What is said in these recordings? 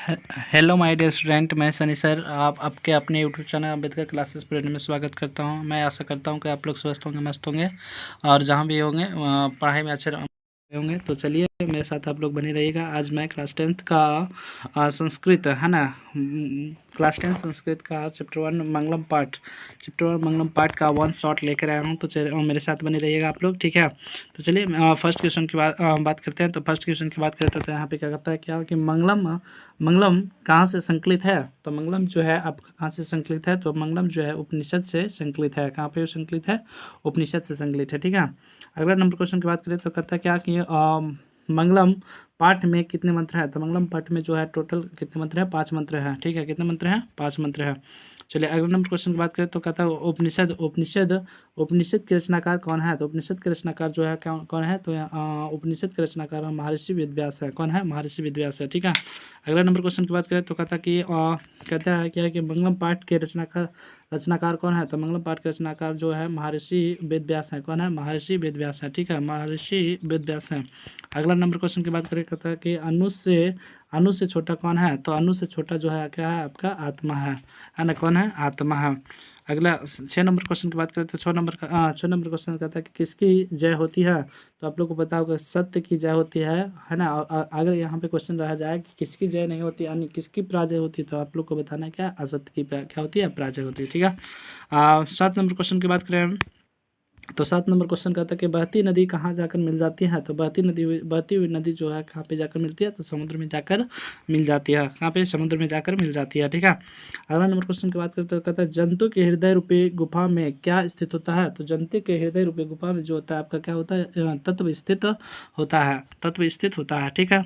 Hello my dear student, मैं Sunny sir आप आपके अपने YouTube channel Ambedkar classes period में स्वागत करता हूं। मैं आशा करता हूं कि आप लोग स्वस्थ होंगे, मस्त होंगे और जहां भी होंगे पढ़ाई में अच्छे होंगे। तो चलिए मेरे साथ आप लोग बने रहिएगा। आज मैं क्लास 10th का संस्कृत है ना, क्लास 10 संस्कृत का चैप्टर 1 मंगलम पाठ का वन शॉट लेकर आया हूँ। तो मेरे साथ बने रहिएगा आप लोग, ठीक है। तो चलिए फर्स्ट क्वेश्चन की बात करते हैं। तो फर्स्ट क्वेश्चन की बात करते हैं तो यहाँ पे क्या कहता है क्या कि मंगलम कहाँ से संकलित है। तो मंगलम जो है आपका कहाँ से संकलित है, तो मंगलम जो है उपनिषद से संकलित है। कहाँ पे संकलित है, उपनिषद से संकलित है, ठीक है। अगला नंबर क्वेश्चन की बात करें तो कहता है क्या कि मंगलम पाठ में कितने मंत्र हैं। तो मंगलम पाठ में जो है टोटल कितने मंत्र हैं, 5 मंत्र हैं, ठीक है। कितने मंत्र हैं, 5 मंत्र हैं। चलिए अगला नंबर क्वेश्चन की बात करें तो कहता है उपनिषद उपनिषद उपनिषद के रचनाकार कौन है। तो उपनिषद के रचनाकार जो है कौन है, तो उपनिषद के रचनाकार महर्षि वेदव्यास है। कौन है, महर्षि वेदव्यास है, ठीक है। अगला नंबर क्वेश्चन की बात करें तो कहता है कि कहता है क्या है कि मंगलम पाठ के रचनाकार कौन है। तो मंगलम पाठ के रचनाकार जो है महर्षि वेदव्यास है। कौन है, महर्षि वेदव्यास है, ठीक है, महर्षि वेदव्यास है। अगला नंबर क्वेश्चन की बात करें कहता है कि अनु से छोटा कौन है। तो अनु से छोटा जो है क्या है, आपका आत्मा है ना। कौन है, आत्मा है। अगला 6 नंबर क्वेश्चन की बात करें तो 6 नंबर क्वेश्चन कहता है कि किसकी जय होती है। तो आप लोग को पता होगा सत्य की जय होती है ना। और अगर यहाँ पे क्वेश्चन रह जाए कि किसकी जय नहीं होती यानी किसकी पराजय होती है, तो आप लोग को बताना है क्या, असत्य की क्या होती है, पराजय होती है, ठीक है। 7 नंबर क्वेश्चन की बात करें तो 7 नंबर क्वेश्चन कहता है कि बहती नदी कहाँ जाकर मिल जाती है। तो बहती हुई नदी जो है कहाँ पे जाकर मिलती है, तो समुद्र में जाकर मिल जाती है। कहाँ पे, समुद्र में जाकर मिल जाती है, ठीक है। अगला नंबर क्वेश्चन की बात करते तो कहता है जंतु के हृदय रूपी गुफा में क्या स्थित होता है। तो जंतु के हृदय रूपी गुफा में जो होता है आपका क्या होता है, तत्व स्थित होता है, तत्व स्थित होता है, ठीक है।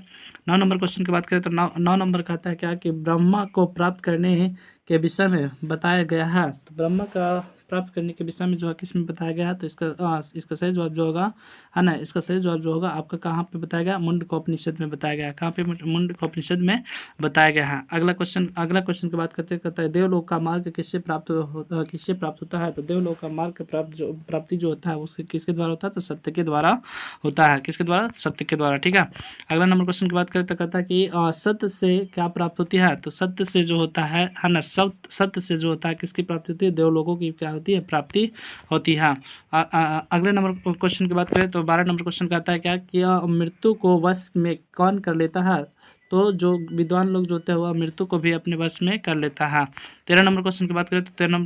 9 नंबर क्वेश्चन की बात करें तो 9 नंबर कहता है क्या कि ब्रह्मा को प्राप्त करने के विषय में बताया गया है। तो ब्रह्मा का प्राप्त करने के विषय में जो है किस में बताया गया है, तो इसका सही जवाब जो होगा है ना, इसका सही जवाब जो होगा आपका कहाँ पे बताया गया, मुंडकोपनिषद में बताया गया है। कहाँ पे, मुंडकोपनिषद में बताया गया है। अगला क्वेश्चन की बात करते हैं देवलोक का मार्ग किससे प्राप्त होता है। तो देवलोक का मार्ग प्राप्ति जो होता है उसके किसके द्वारा होता है, तो सत्य के द्वारा होता है। किसके द्वारा, सत्य के द्वारा, ठीक है। अगला नंबर क्वेश्चन की बात करें तो कहता है कि सत्य से क्या प्राप्त होती है। तो सत्य से जो होता है ना, सत्य से जो होता है किसकी प्राप्ति होती है, देवलोकों की क्या होती है, प्राप्ति होती है। अगले नंबर क्वेश्चन की बात करें तो 12 नंबर क्वेश्चन कहता है क्या कि मृत्यु को वश में कौन कर लेता है। तो जो विद्वान लोग जो होते हैं वह मृत्यु को भी अपने वश में कर लेता है। 13 नंबर क्वेश्चन की बात करें तो 13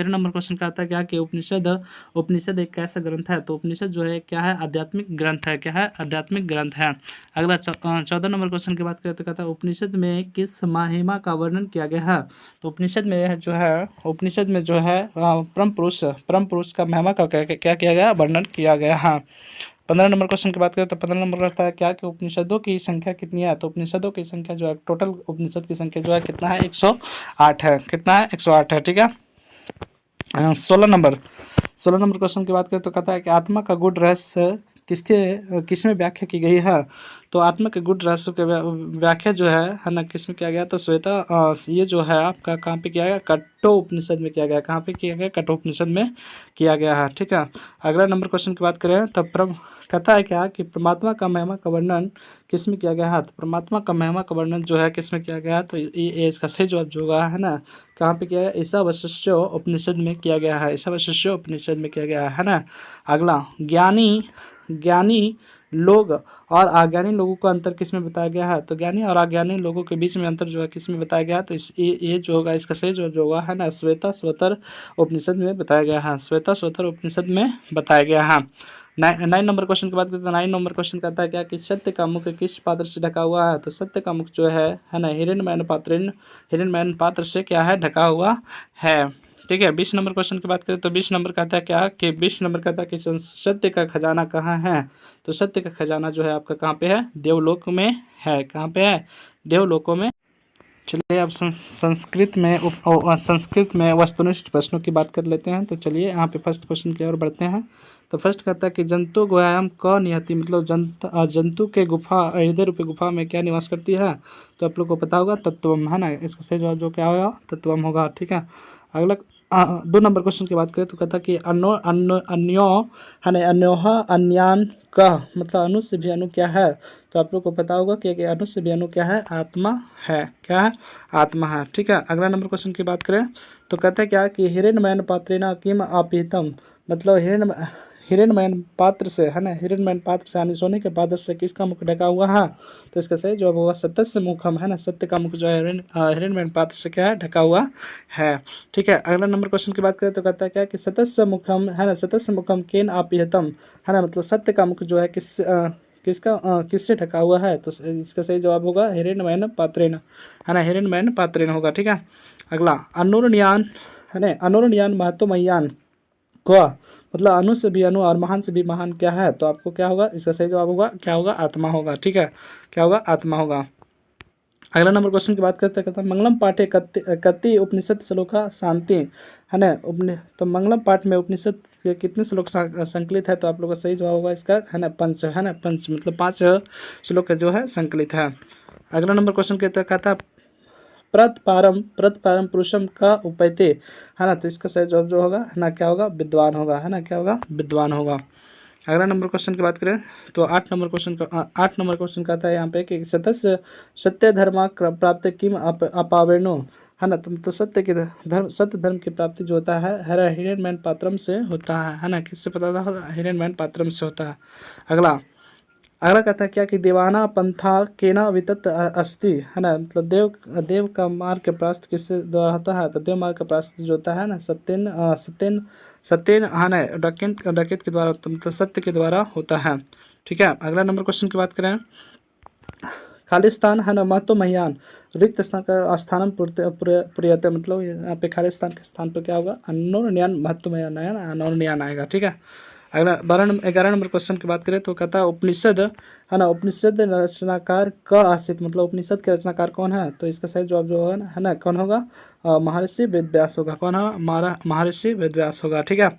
नंबर क्वेश्चन कहता है क्या कि उपनिषद एक कैसा ग्रंथ है। तो उपनिषद जो है क्या है, आध्यात्मिक ग्रंथ है। क्या है, आध्यात्मिक ग्रंथ है। अगला 14 नंबर क्वेश्चन की बात करें तो कहता है उपनिषद में किस महिमा का वर्णन किया गया है। तो उपनिषद में जो है परम पुरुष का महिमा का क्या किया गया, वर्णन किया गया है। 15 नंबर क्वेश्चन की बात करें तो 15 नंबर कहता है क्या कि उपनिषदों की संख्या कितनी है। तो उपनिषदों की संख्या जो है टोटल उपनिषद की संख्या जो है कितना है, 108 है। कितना है, 108 है, ठीक है। 16 नंबर क्वेश्चन की बात करें तो कहता है कि आत्मा का गूढ़ रहस्य किसमें व्याख्या की गई है। तो आत्मा के गूढ़ रहस्य के व्याख्या जो है ना, किसमें किया गया, तो ये जो है आपका कहाँ पे किया गया, कठोपनिषद में किया गया। कहाँ पे किया गया, कठोपनिषद में किया गया है, ठीक है। अगला नंबर क्वेश्चन की बात करें तो कहता है क्या कि परमात्मा का महिमा का वर्णन किस में किया गया है। तो परमात्मा का महिमा का वर्णन जो है किस में किया गया है, तो ये इसका सही जवाब जो होगा है ना, कहाँ पे किया गया, ईशावास्य उपनिषद में किया गया है। ईशावास्य उपनिषद में किया गया है ना। अगला ज्ञानी लोग और अज्ञानी लोगों का अंतर किस में बताया गया है। तो ज्ञानी और अज्ञानी लोगों के बीच में अंतर जो है किस में बताया गया है, तो ये जो होगा इसका सही जो होगा है ना, श्वेताश्वतर उपनिषद में बताया गया है। श्वेताश्वतर उपनिषद में बताया गया है। 9 नंबर क्वेश्चन की बात करते हैं। 9 नंबर क्वेश्चन कहता है क्या कि सत्य का मुख किस पात्र से ढका हुआ है। तो सत्य का मुख जो है ना, हिरण्मय पात्र से क्या है, ढका हुआ है, ठीक है। 20 नंबर क्वेश्चन की बात करें तो 20 नंबर कहता है क्या कि 20 नंबर कहता है कि सत्य का खजाना कहाँ है। तो सत्य का खजाना जो है आपका कहाँ पे है, देवलोक में है। कहाँ पे है, देवलोकों में। चलिए अब संस्कृत में वस्तुनिष्ठ प्रश्नों की बात कर लेते हैं। तो चलिए यहाँ पे फर्स्ट क्वेश्चन की ओर बढ़ते हैं। तो फर्स्ट कहता है कि जंतु व्यायाम क नियति, मतलब जंतु के हृदय रूपी गुफा में क्या निवास करती है। तो आप लोग को पता होगा तत्वम है ना, इसका सही जवाब जो क्या होगा, तत्वम होगा, ठीक है। अगला 2 नंबर क्वेश्चन की बात करें तो कहता है कि अन्योह है ना, अन्योह अन्यान का मतलब अनु से भी अनु क्या है। तो आप लोग को पता होगा कि अणु से भी अणु क्या है, आत्मा है। क्या है, आत्मा है। ठीक है, अगला नंबर क्वेश्चन की बात करें तो कहता है क्या कि हिरण्मयन पात्रेण किम आपिहितम, मतलब हिरण्मयन पात्र से, है ना, हिरण्मयन पात्र से यानी सोने के पात्र से किसका मुख ढका हुआ है? तो इसका सही जवाब होगा सत्यस्य मुखम, है ना, सत्य का मुख जो है हिरण्मयन पात्र से क्या है, ढका हुआ है। ठीक है, अगला नंबर क्वेश्चन की बात करें तो कहता है क्या कि सतस्य मुखम, है ना, सतस्य मुखम केन आपिहितम, है ना, मतलब सत्य का मुख जो है किससे ढका हुआ है? तो इसका सही जवाब होगा हिरण्मयन पात्रेण, है ना, हिरण्मयन पात्रेण होगा। ठीक है, अगला अनुरण्यन, है ना, अनुरण्यन महत्वमय्यान का मतलब अणु से भी अणु और महान से भी महान क्या है? तो आपको क्या होगा, इसका सही जवाब होगा क्या होगा, आत्मा होगा। ठीक है, क्या होगा, आत्मा होगा। अगला नंबर क्वेश्चन की बात करते कहता है मंगलम पाठे कति उपनिषद श्लोका शांति, है ना, तो मंगलम पाठ में उपनिषद के कितने श्लोक संकलित है? तो आप लोग का सही जवाब होगा इसका, है ना, पंच, है ना, पंच मतलब 5 श्लोक जो है संकलित है। अगला नंबर क्वेश्चन कहता है प्रत पारम पुरुषम का उपैते, है ना, तो इसका सही जवाब जो होगा, है ना, क्या होगा, विद्वान होगा, है ना, क्या होगा, विद्वान होगा। अगला नंबर क्वेश्चन की बात करें तो 8 नंबर क्वेश्चन कहता है यहाँ पे कि सत्य धर्म प्राप्त किम अपावेणो, है ना, तो सत्य धर्म की प्राप्ति जो होता है हिरण्मयन पात्रम से होता है ना, किससे पता था? हिरण्मयन पात्रम से होता है। अगला कहता है क्या कि देवाना पंथा केना वितत अस्ति, है ना, मतलब देव का मार्ग का प्रायश्चित किससे द्वारा होता है? तो देव मार्ग का प्रायश्चित जो होता है ना, सत्येन, है ना, डकैत के द्वारा, तो मतलब सत्य के द्वारा होता है। ठीक है, अगला नंबर क्वेश्चन की बात करें खालिस्तान, है ना, महत्व महियान रिक्त स्थान का स्थानम प्रियते, मतलब यहाँ पे खालिस्तान के स्थान पर क्या होगा, अनोन्यान महत्व महियान है ना, अनोन्यान आएगा। ठीक है, अगला 11 नंबर क्वेश्चन की बात करें तो कहता है उपनिषद, है ना, उपनिषद रचनाकार का आश्रित, मतलब उपनिषद के रचनाकार कौन है? तो इसका सही जवाब जो होगा, है ना, कौन होगा, महर्षि वेदव्यास होगा। कौन होगा? महर्षि वेदव्यास होगा। ठीक है,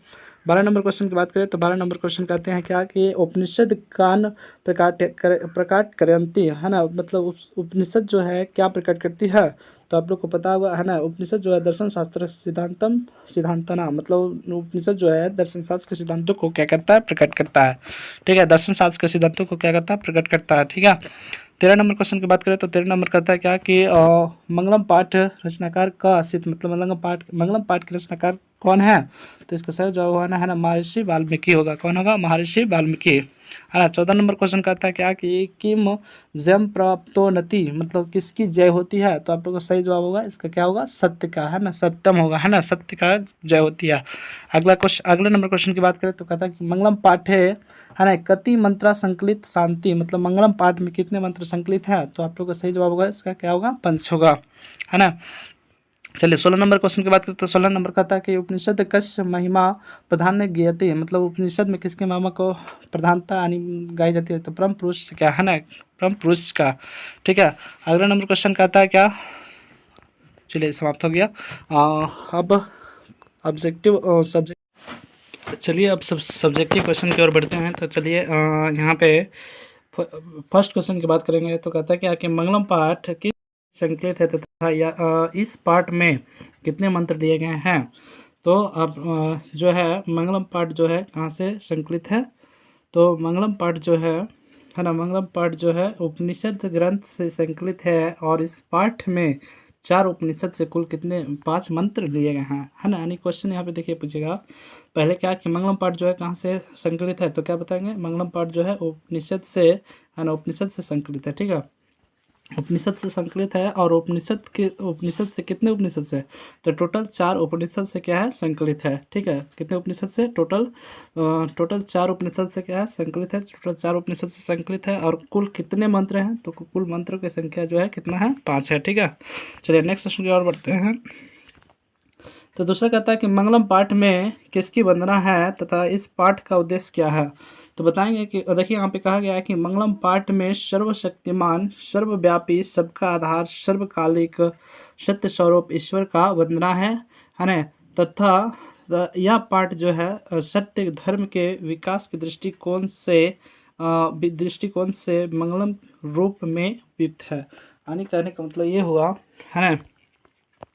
12 नंबर क्वेश्चन की बात करें तो 12 नंबर क्वेश्चन कहते हैं क्या कि उपनिषद कान प्रकाट करयंती, है ना, मतलब उपनिषद जो है क्या प्रकट करती है? तो आप लोग को पता होगा, है ना, उपनिषद जो है दर्शन शास्त्र सिद्धांतना, मतलब उपनिषद जो है दर्शन शास्त्र के सिद्धांतों को क्या करता है, प्रकट करता है। ठीक है, दर्शन शास्त्र के सिद्धांतों को क्या करता है, प्रकट करता है। ठीक है, 13 नंबर क्वेश्चन की बात करें तो 13 नंबर कहता है क्या कि मंगलम पाठ रचनाकार का आश्रित, मतलब मंगलम पाठ के रचनाकार कौन है? तो इसका सही जवाब होना, है ना, महर्षि वाल्मीकि होगा। कौन होगा? महर्षि वाल्मीकि, है ना। 14 नंबर क्वेश्चन कहता है क्या कि किम जयम प्राप्तोन्नति, मतलब किसकी जय होती है? तो आप लोग का सही जवाब होगा इसका क्या होगा, सत्य का, है ना, सत्यम होगा, है ना, सत्य का जय होती है। अगले नंबर क्वेश्चन की बात करें तो कहता है कि मंगलम पाठे, है ना, कति मंत्रा संकलित शांति, मतलब मंगलम पाठ में कितने मंत्र संकलित है? तो आप लोग का सही जवाब होगा इसका क्या होगा, पंच होगा, है ना। चलिए 16 नंबर क्वेश्चन की बात करते हैं। 16 नंबर कहता है कि उपनिषद कस्य महिमा प्रधान ज्ञाति, मतलब उपनिषद में किसके महिमा को प्रधानता यानी गाई जाती है? तो परम पुरुष क्या, है ना, परम पुरुष का। ठीक है, अगला नंबर क्वेश्चन कहता है क्या, चलिए समाप्त हो गया। अब ऑब्जेक्टिव सब्जेक्ट, चलिए अब सब्जेक्टिव क्वेश्चन की ओर बढ़ते हैं। तो चलिए यहाँ पे फर्स्ट क्वेश्चन की बात करेंगे तो कहता है क्या कि मंगलम पाठ किस संकलित है तथा इस पाठ में कितने मंत्र दिए गए हैं? तो अब जो है मंगलम पाठ जो है कहाँ से संकलित है? तो मंगलम पाठ जो है ना, मंगलम पाठ जो है उपनिषद ग्रंथ से संकलित है और इस पाठ में 4 उपनिषद से कुल कितने 5 मंत्र लिए गए हैं, है ना। यानी क्वेश्चन यहाँ पे देखिए पूछेगा पहले क्या कि मंगलम पाठ जो है कहाँ से संकलित है? तो क्या बताएंगे, मंगलम पाठ जो है उपनिषद से, है ना, उपनिषद से संकलित है। ठीक है, उपनिषद से संकलित है और उपनिषद से कितने उपनिषद से? तो टोटल 4 उपनिषद से क्या है, संकलित है। ठीक है, कितने उपनिषद से? टोटल 4 उपनिषद से क्या है, संकलित है। टोटल 4 उपनिषद से संकलित है और कुल कितने मंत्र हैं? तो कुल मंत्रों की संख्या जो है कितना है, 5 है। ठीक है, चलिए नेक्स्ट क्वेश्चन की ओर बढ़ते हैं। तो दूसरा कहता है कि मंगलम पाठ में किसकी वंदना है तथा इस पाठ का उद्देश्य क्या है? तो बताएंगे कि देखिए यहाँ पे कहा गया है कि मंगलम पाठ में सर्वशक्तिमान, सर्वव्यापी, सबका आधार, सर्वकालिक सत्य स्वरूप ईश्वर का वंदना है ना, तथा यह पाठ जो है सत्य धर्म के विकास के दृष्टिकोण से मंगलम रूप में उपयुक्त है। यानी कहने का मतलब ये हुआ, है ना,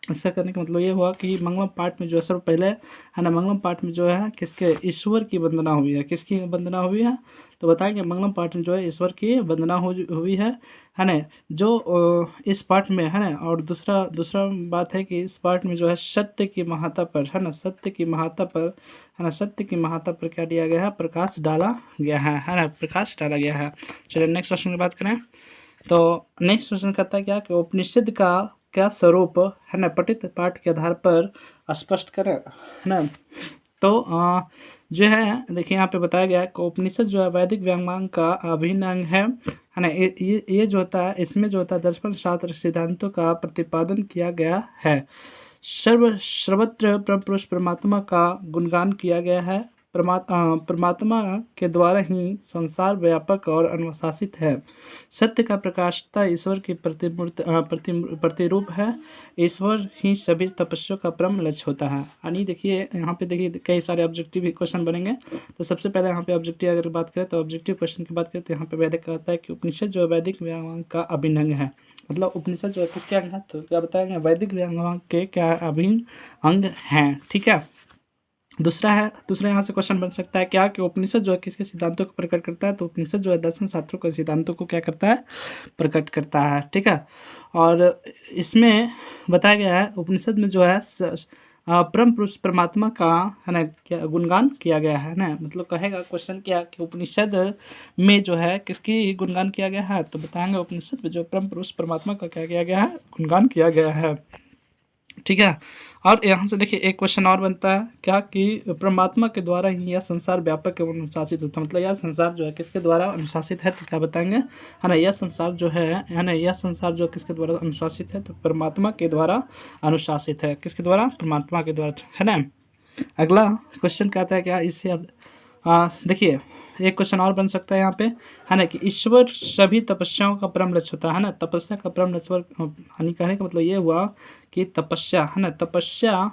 इसका करने का मतलब ये हुआ कि मंगलम पाठ में जो है सर्व पहले है ना, मंगलम पाठ में जो है किसके, ईश्वर की वंदना हुई है। किसकी वंदना हुई है? तो बताएंगे मंगलम पाठ में जो है ईश्वर की वंदना हुई है ना। जो इस पाठ में है ना, और दूसरा दूसरा बात है कि इस पाठ में जो है सत्य की महत्ता पर है ना, सत्य की महत्ता पर है ना, सत्य की महत्ता पर क्या दिया गया है? प्रकाश डाला गया है ना, प्रकाश डाला गया है। चलिए नेक्स्ट क्वेश्चन की बात करें। तो नेक्स्ट क्वेश्चन कहता है क्या कि उपनिषद का क्या स्वरूप है ना, पठित पाठ के आधार पर स्पष्ट करें, है ना। तो जो है देखिए यहाँ पे बताया गया है कि उपनिषद जो है वैदिक व्याख्यान का अभिन्न अंग है ना। ये जो होता है, इसमें जो होता है दर्शन शास्त्र सिद्धांतों का प्रतिपादन किया गया है। सर्वत्र परम पुरुष परमात्मा का गुणगान किया गया है। परमात्मा के द्वारा ही संसार व्यापक और अनुशासित है। सत्य का प्रकाशता ईश्वर की प्रतिरूप है। ईश्वर ही सभी तपस्या का परम लक्ष्य होता है। यानी देखिए यहाँ पे देखिए कई सारे ऑब्जेक्टिव क्वेश्चन बनेंगे। तो सबसे पहले यहाँ पे ऑब्जेक्टिव अगर बात करें तो ऑब्जेक्टिव क्वेश्चन की बात करें तो यहाँ पे वैदिक कहता है कि उपनिषद जो है वैदिक व्याख्यान का अभिन्न अंग है। मतलब उपनिषद जो है किसके अंग है? तो क्या बताएंगे? वैदिक व्याख्यान के क्या अभिन्न अंग हैं। ठीक है। दूसरा यहाँ से क्वेश्चन बन सकता है क्या कि उपनिषद जो है किसके सिद्धांतों को प्रकट करता है? तो उपनिषद जो है दर्शन शास्त्रों के सिद्धांतों को क्या करता है? प्रकट करता है। ठीक है। और इसमें बताया गया है उपनिषद में जो है परम पुरुष परमात्मा का है ना क्या गुणगान किया गया है ना। मतलब कहेगा क्वेश्चन क्या कि उपनिषद में जो है किसकी गुणगान किया गया है? तो बताएंगे उपनिषद में जो परम पुरुष परमात्मा का क्या किया गया है? गुणगान किया गया है। ठीक है। और यहाँ से देखिए एक क्वेश्चन और बनता है क्या कि परमात्मा के द्वारा ही यह संसार व्यापक एवं अनुशासित होता है। मतलब यह संसार जो है किसके द्वारा अनुशासित है? तो क्या बताएंगे? है ना, यह संसार जो है ना, यह संसार जो किसके द्वारा अनुशासित है? तो परमात्मा के द्वारा अनुशासित है। किसके द्वारा? परमात्मा के द्वारा, है ना। अगला क्वेश्चन कहता है क्या इससे अब देखिए एक क्वेश्चन और बन सकता है यहाँ पे, है ना, कि ईश्वर सभी तपस्याओं का परम लक्ष्य होता है ना। तपस्या का परम लक्ष्य हानि कहने का मतलब ये हुआ कि तपस्या है ना, तपस्या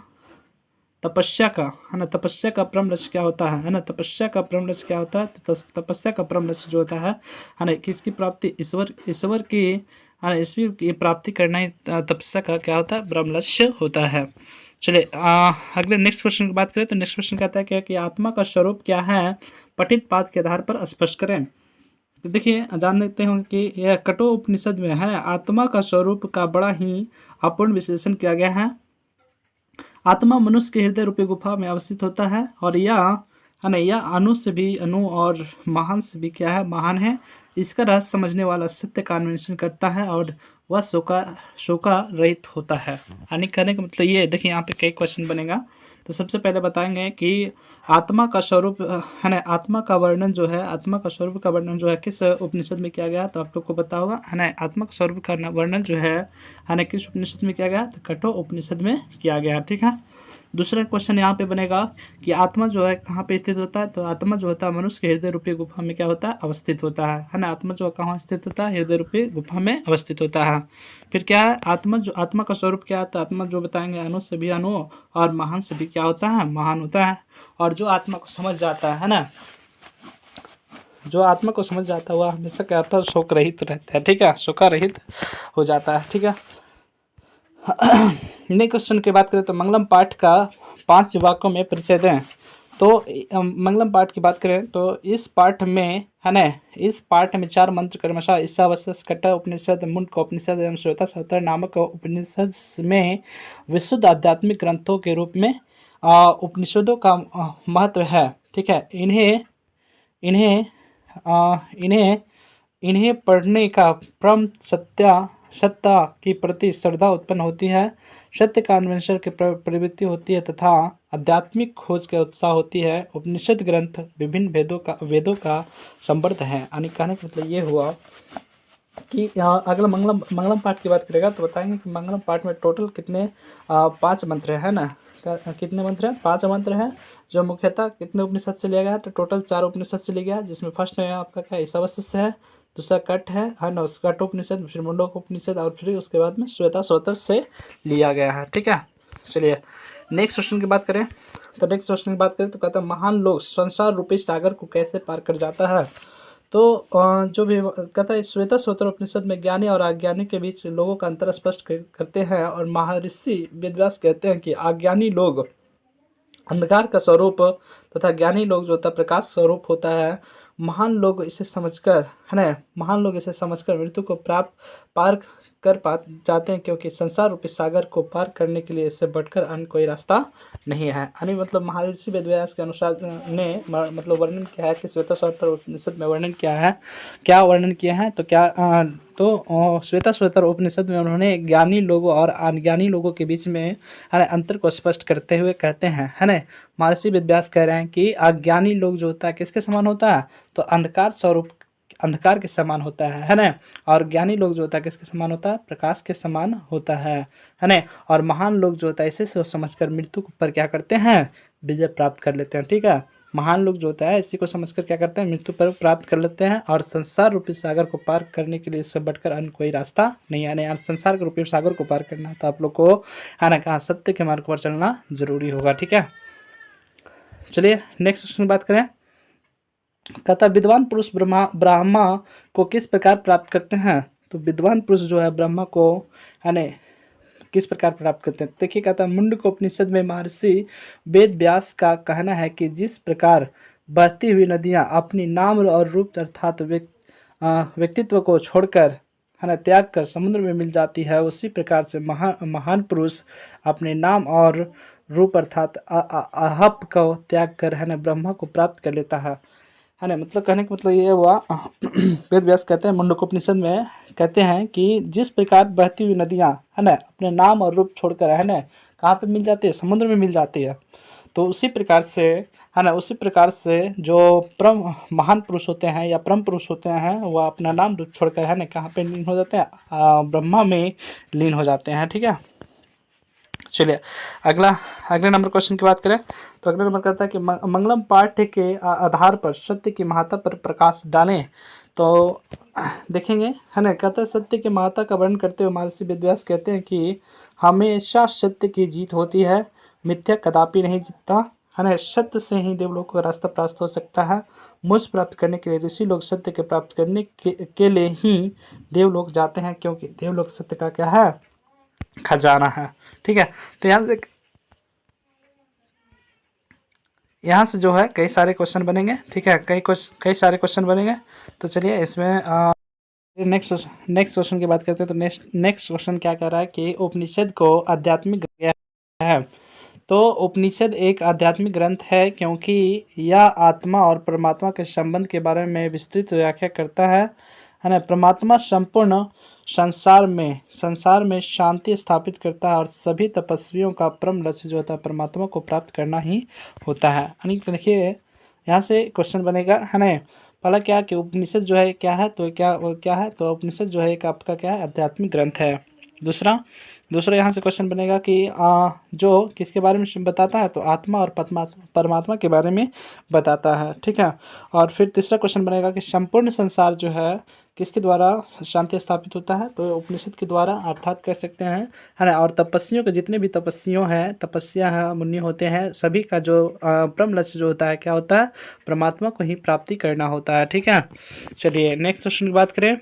का है ना, तपस्या का परम लक्ष्य क्या होता है ना, तपस्या का परम लक्ष्य क्या होता है? तो तपस्या का परम लक्ष्य जो होता है ना, किसकी प्राप्ति? ईश्वर की है ना, ईश्वर की प्राप्ति करना ही तपस्या का क्या होता है? परम लक्ष्य होता है। चलिए अगले नेक्स्ट क्वेश्चन की बात करें तो नेक्स्ट क्वेश्चन कहता है क्या कि आत्मा का स्वरूप क्या है? पठित पाठ के आधार पर स्पष्ट करें। तो देखिए जान लेते हैं कि यह कठोर उपनिषद में है आत्मा का स्वरूप का बड़ा ही अपूर्ण विश्लेषण किया गया है। आत्मा मनुष्य के हृदय रूपी गुफा में अवस्थित होता है और यह है ना, यह अणु से भी अणु और महान से भी क्या है? महान है। इसका रहस्य समझने वाला सत्य का अन्वेषण करता है और वह शोका रहित होता है। यानी कहने का मतलब ये देखिए यहाँ पे कई क्वेश्चन बनेगा। तो सबसे पहले बताएंगे कि आत्मा का स्वरूप है ना, आत्मा का वर्णन जो है, आत्मा का स्वरूप का वर्णन जो है किस उपनिषद में किया गया? तो आप लोग को पता होगा, है ना। आत्मा का स्वरूप का वर्णन जो है ना, किस उपनिषद में किया गया? तो कठोर उपनिषद में किया गया। ठीक है। दूसरा क्वेश्चन यहाँ पे बनेगा कि आत्मा जो है कहाँ पे स्थित होता है? तो आत्मा जो होता है मनुष्य के हृदय रूपी गुफा में क्या होता है? अवस्थित होता है ना। आत्मा जो कहाँ स्थित होता है? हृदय रूपी गुफा में अवस्थित होता है। फिर क्या है? आत्मा का स्वरूप क्या है? तो आत्मा जो बताएंगे अणु से भी अणु और महान से भी क्या होता है? महान होता है। और जो आत्मा को समझ जाता है ना, जो आत्मा को समझ जाता है वह हमेशा क्या होता है? शोक रहित रहता है। ठीक है, शोका रहित हो जाता है। ठीक है। नेक्स्ट क्वेश्चन की बात करें तो मंगलम पाठ का 5 वाक्यों में परिचय दें। तो मंगलम पाठ की बात करें तो इस पाठ में है ना, इस पाठ में 4 मंत्र क्रमशः ईशावास्य, कट्टा उपनिषद, मुंडक उपनिषद एवं श्वेता सहोदर नामक उपनिषद में विशुद्ध आध्यात्मिक ग्रंथों के रूप में उपनिषदों का महत्व है। ठीक है। इन्हें इन्हें इन्हें इन्हें पढ़ने का परम सत्ता की प्रति श्रद्धा उत्पन्न होती है। सत्य का अन्वेषण की प्रवृत्ति होती है तथा आध्यात्मिक खोज के उत्साह होती है। उपनिषद ग्रंथ विभिन्न वेदों का संवर्ध है। यानी कहने का मतलब ये हुआ कि अगला मंगलम पाठ की बात करेगा तो बताएंगे कि मंगलम पाठ में टोटल कितने 5 मंत्र है ना। कितने मंत्र हैं? 5 मंत्र हैं जो मुख्यतः कितने उपनिषद से लिया गया है? तो टोटल 4 उपनिषद से लिया गया है, जिसमें फर्स्ट है आपका क्या? ईशावास्य से है, दूसरा कट है ना, कट उपनिषद, फिर मुंडक उपनिषद और फिर उसके बाद में श्वेता सहोदर से लिया गया है। ठीक है। चलिए नेक्स्ट क्वेश्चन की बात करें तो नेक्स्ट क्वेश्चन की बात करें तो कहता है महान लोग संसार रूपी सागर को कैसे पार कर जाता है? तो जो भी कहता है श्वेता श्रोत्र उपनिषद में ज्ञानी और अज्ञानी के बीच लोगों का अंतर स्पष्ट करते हैं, और महर्षि वेदव्यास कहते हैं कि अज्ञानी लोग अंधकार का स्वरूप तथा ज्ञानी लोग जो होता है प्रकाश स्वरूप होता है। महान लोग इसे समझकर, है ना, महान लोग इसे समझकर मृत्यु को प्राप्त पार कर पा जाते हैं, क्योंकि संसार रूपी सागर को पार करने के लिए इससे बढ़कर अन्य कोई रास्ता नहीं है। यानी मतलब महर्षि वेदव्यास के अनुसार ने मतलब वर्णन किया है कि श्वेता श्वेतर उपनिषद में वर्णन किया है, क्या वर्णन किया है तो क्या श्वेता श्वेतर उपनिषद में उन्होंने ज्ञानी लोगों और अज्ञानी लोगों के बीच में, है ना, अंतर को स्पष्ट करते हुए कहते हैं, है ना, महर्षि वेदव्यास कह रहे हैं कि अज्ञानी लोग जो होता है किसके समान होता है, तो अंधकार स्वरूप अंधकार के समान होता है ना, और ज्ञानी लोग जो होता है किसके समान होता है, प्रकाश के समान होता है ना। और महान लोग जो होता है इसे सोच समझकर मृत्यु पर क्या करते हैं, विजय प्राप्त कर लेते हैं। ठीक है, महान लोग जो होता है इसी को समझकर क्या करते हैं, मृत्यु पर प्राप्त कर लेते हैं, और संसार रूपी सागर को पार करने के लिए इससे बढ़कर अन्य कोई रास्ता नहीं है। यार संसार के रूपी सागर को पार करना है तो आप लोग को, है ना, कहा सत्य के मार्ग पर चलना जरूरी होगा। ठीक है, चलिए नेक्स्ट क्वेश्चन की बात करें। कहता विद्वान पुरुष ब्रह्मा को किस प्रकार प्राप्त करते हैं, तो विद्वान पुरुष जो है ब्रह्मा को, है ना, किस प्रकार प्राप्त करते हैं। देखिए कहता है मुंडकोपनिषद में महर्षि वेद व्यास का कहना है कि जिस प्रकार बहती हुई नदियाँ अपनी नाम और रूप अर्थात व्यक्तित्व को छोड़कर, है ना, त्याग कर समुद्र में मिल जाती है, उसी प्रकार से महान पुरुष अपने नाम और रूप अर्थात अहप को त्याग कर, है ना, ब्रह्मा को प्राप्त कर लेता है ना। मतलब कहने का मतलब ये हुआ वेद व्यास कहते हैं मुंडकोपनिषद में कहते हैं कि जिस प्रकार बहती हुई नदियाँ, है ना, अपने नाम और रूप छोड़कर, है ना, कहाँ पे मिल जाती है, समुद्र में मिल जाती है, तो उसी प्रकार से, है ना, उसी प्रकार से जो महान पुरुष होते हैं या परम पुरुष होते हैं वह अपना नाम रूप छोड़कर, है ना, कहाँ पे लीन हो जाते हैं, ब्रह्मा में लीन हो जाते हैं। ठीक है, चलिए अगले नंबर क्वेश्चन की बात करें तो अगला नंबर कहता है कि मंगलम पाठ्य के आधार पर सत्य की महत्ता पर प्रकाश डालें। तो देखेंगे, है ना, कहता है सत्य की महत्ता का वर्णन करते हुए महर्षि वेदव्यास कहते हैं कि हमेशा सत्य की जीत होती है, मिथ्या कदापि नहीं जीतता, है ना। सत्य से ही देवलोक का रास्ता प्राप्त हो सकता है। मोक्ष प्राप्त करने के लिए ऋषि लोग सत्य के प्राप्त करने के लिए ही देवलोक जाते हैं, क्योंकि देवलोक सत्य का क्या है, खजाना है। ठीक है, तो यहाँ से जो है कई सारे क्वेश्चन बनेंगे। ठीक है, कई सारे क्वेश्चन बनेंगे। तो चलिए इसमें नेक्स्ट क्वेश्चन की बात करते हैं। तो नेक्स्ट क्वेश्चन क्या कह रहा है कि उपनिषद को आध्यात्मिक है। तो उपनिषद एक आध्यात्मिक ग्रंथ है क्योंकि यह आत्मा और परमात्मा के संबंध के बारे में विस्तृत व्याख्या करता है ना। परमात्मा संपूर्ण संसार में शांति स्थापित करता है, और सभी तपस्वियों का परम लक्ष्य जो होता है परमात्मा को प्राप्त करना ही होता है। यानी देखिए यहाँ से क्वेश्चन बनेगा, है ना, पहला क्या कि उपनिषद जो है क्या है, तो क्या है, तो उपनिषद जो है एक आपका क्या है, आध्यात्मिक ग्रंथ है। दूसरा यहाँ से क्वेश्चन बनेगा कि जो किसके बारे में बताता है, तो आत्मा और परमात्मा के बारे में बताता है। ठीक है, और फिर तीसरा क्वेश्चन बनेगा कि संपूर्ण संसार जो है किसके द्वारा शांति स्थापित होता है, तो उपनिषद के द्वारा, अर्थात कह सकते हैं, है ना। और तपस्वियों के जितने भी तपस्या है, मुनि होते हैं, सभी का जो परम लक्ष्य जो होता है क्या होता है, परमात्मा को ही प्राप्ति करना होता है। ठीक है, चलिए नेक्स्ट क्वेश्चन की बात करें।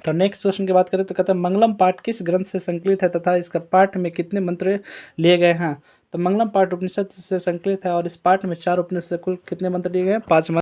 तो नेक्स्ट क्वेश्चन की बात करें तो कहते हैं मंगलम पाठ किस ग्रंथ से संकलित है तथा इसका पाठ में कितने मंत्र लिए गए हैं। तो मंगलम पाठ उपनिषद से संकलित है, और इस पाठ में 4 उपनिषद से कुल कितने मंत्र लिए गए हैं, 5 मंत्र